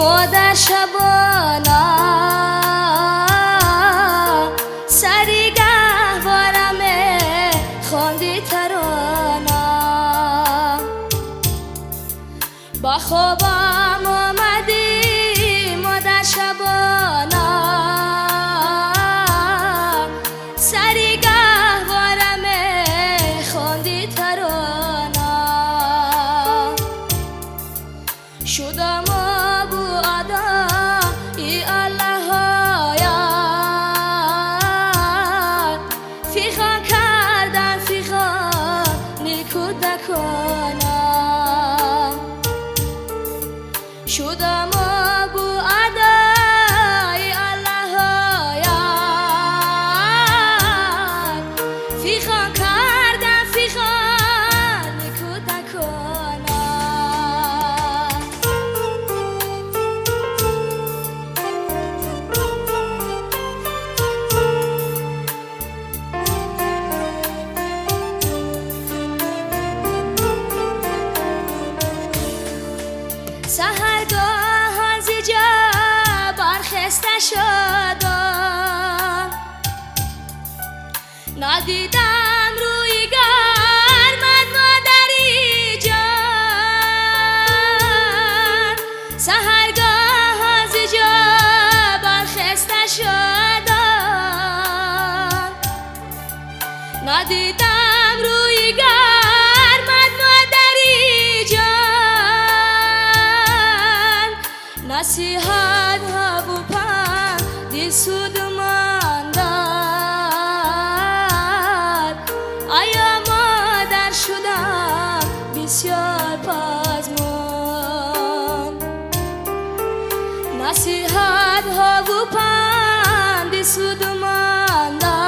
مادر شبانا سری گهوارمه خوندی ترانا با خوابم آمدی مادر شبانا سری گهوارمه خوندی ترانا شدم شدم ابو ادای الله آیات فیخان کردم فیخان کودکانم سحرگاه زیجا برخسته شدم ندیدم روی گرمت مادری جان سحرگاه زیجا برخسته شدم ندیدم روی گرمت مادری جان نصیحت ها و پند دل سودمان داد آیا مادر شدم بسیار پزمان نصیحت ها و پند دل سودمان داد